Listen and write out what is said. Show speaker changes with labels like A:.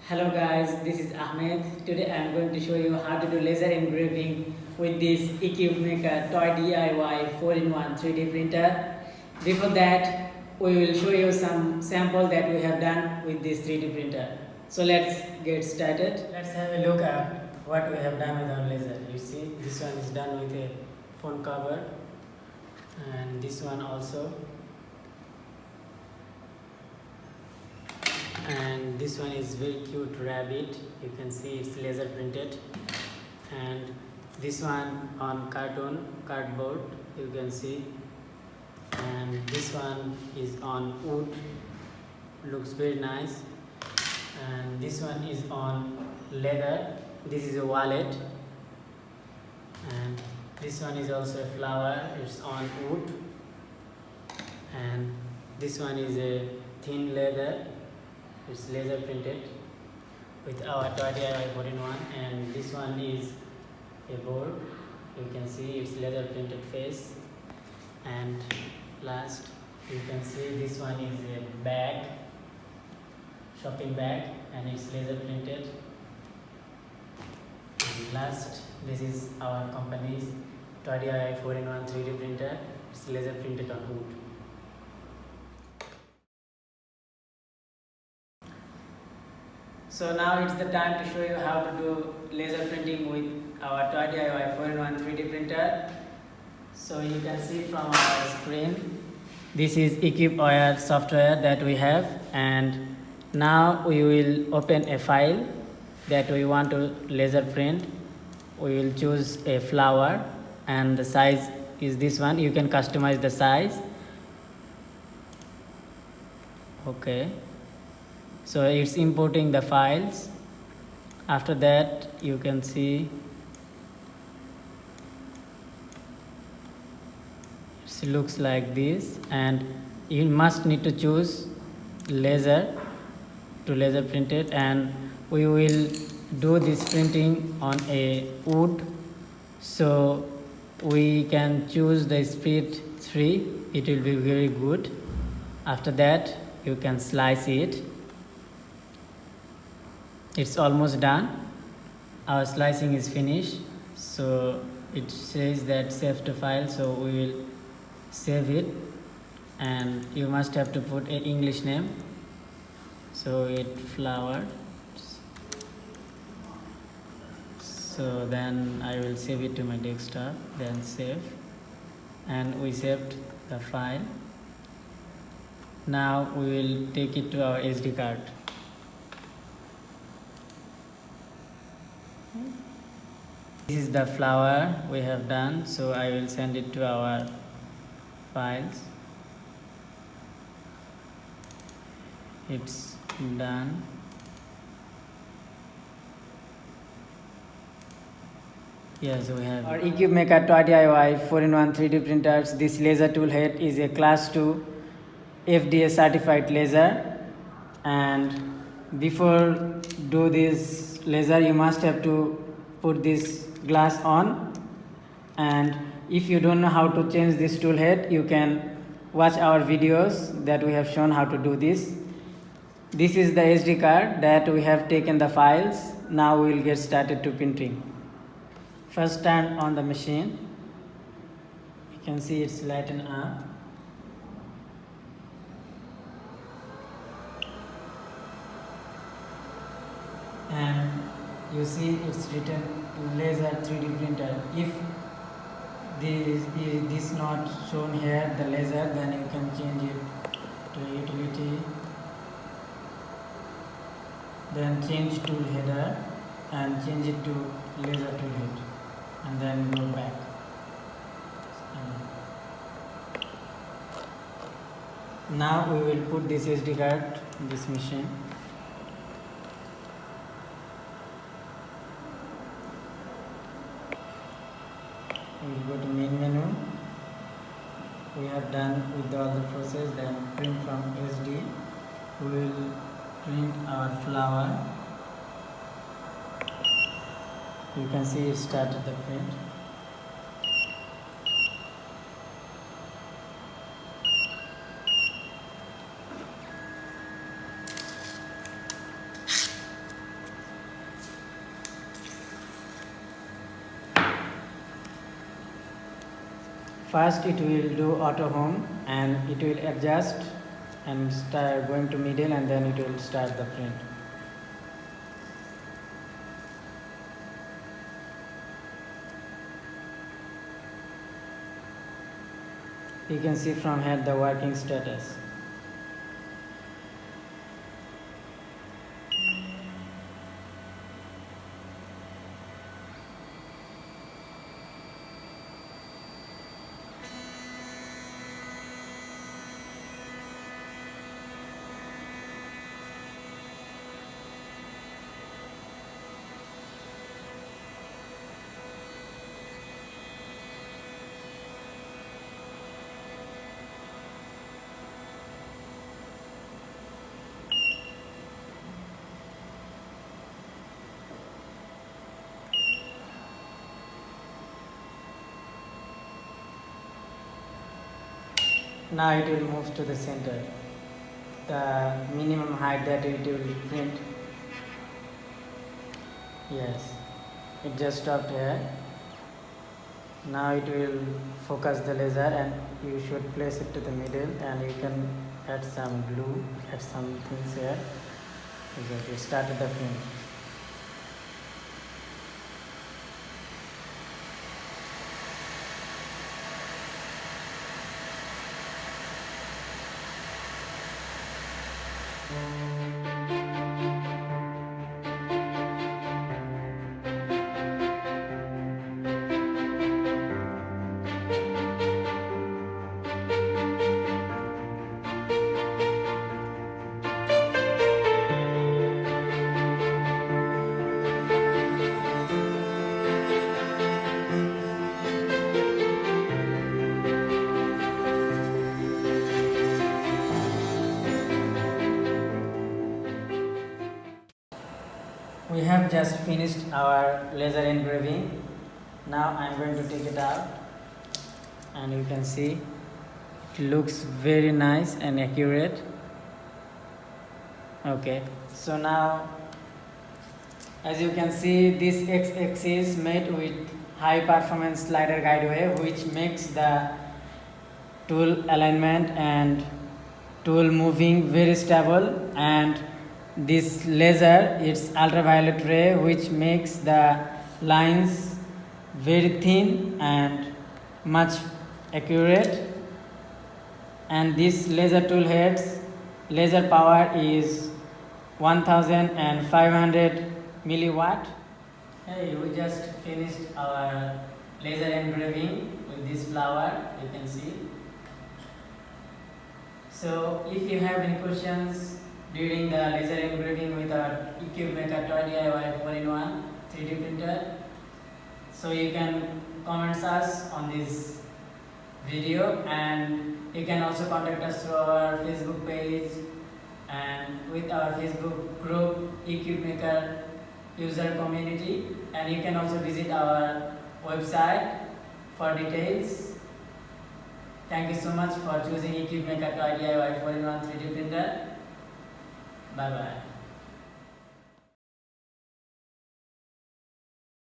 A: Hello guys, this is Ahmed. Today I am going to show you how to do laser engraving with this EcubMaker Toy DIY 4-in-1 3D printer. Before that, we will show you some sample that we have done with this 3D printer. So let's get started. Let's have a look at what we have done with our laser. You see, this one is done with a phone cover, and this one also. And this one is very cute rabbit. You can see it's laser printed. And this one on cardboard, you can see. And this one is on wood, looks very nice. And this one is on leather. This is a wallet. And this one is also a flower, it's on wood. And this one is a thin leather, it's laser printed with our TOYDIY 4-in-1. And this one is a board, you can see it's leather printed face. And last, you can see this one is a bag, shopping bag, and it's laser printed. And last, this is our company's TOYDIY 4-in-1 3D printer, it's laser printed on wood. So now it's the time to show you how to do laser printing with our TOYDIY 4-in-1 3D printer. So you can see from our screen, this is EcubMaker software that we have, and now we will open a file that we want to laser print. We will choose a flower, and the size is this one. You can customize the size. Okay. So it's importing the files. After that, you can see it looks like this, and you must need to choose laser to laser print it. And we will do this printing on a wood, so we can choose the speed 3. It will be very good. After that, you can slice it. It's almost done. Our slicing is finished, so it says that save to file, so we will save it. And you must have to put an English name, so it flower. So then I will save it to my desktop, then save, and we saved the file. Now we will take it to our SD card. This is the flower we have done, so I will send it to our files. It's done. Yes, we have our EcubMaker TOYDIY 4-in-1 3D printers. This laser tool head is a class 2 FDA certified laser, and before do this laser you must have to put this glass on. And if you don't know how to change this tool head, you can watch our videos that we have shown how to do this. This is the SD card that we have taken the files. Now we will get started to printing. First, turn on the machine. You can see it's lighten up. And you see it's written laser 3D printer. If this not shown here, the laser, then you can change it to utility, then change tool header and change it to laser tool head, and then go back. Now we will put this SD card in this machine. We will go to main menu. We have done with all the process. Then print from SD. We will print our flower. You can see it started the print. First it will do auto home and it will adjust and start going to middle, and then it will start the print. You can see from here the working status. Now it will move to the center, the minimum height that it will print. Yes, it just stopped here. Now it will focus the laser, and you should place it to the middle, and you can add some glue, add some things here. Exactly, started the print. We have just finished our laser engraving. Now I am going to take it out, and you can see it looks very nice and accurate. Okay, so now as you can see, this x-axis made with high performance slider guideway, which makes the tool alignment and tool moving very stable, and this laser, it's ultraviolet ray, which makes the lines very thin and much accurate. And this laser tool head's laser power is 1500 milliwatt. Hey, we just finished our laser engraving with this flower, you can see. So if you have any questions during the laser engraving with our EcubMaker TOYDIY 4-in-1 3D printer, so you can comment us on this video, and you can also contact us through our Facebook page and with our Facebook group EcubMaker user community, and you can also visit our website for details. Thank you so much for choosing EcubMaker TOYDIY 4-in-1 3D printer. Bye bye.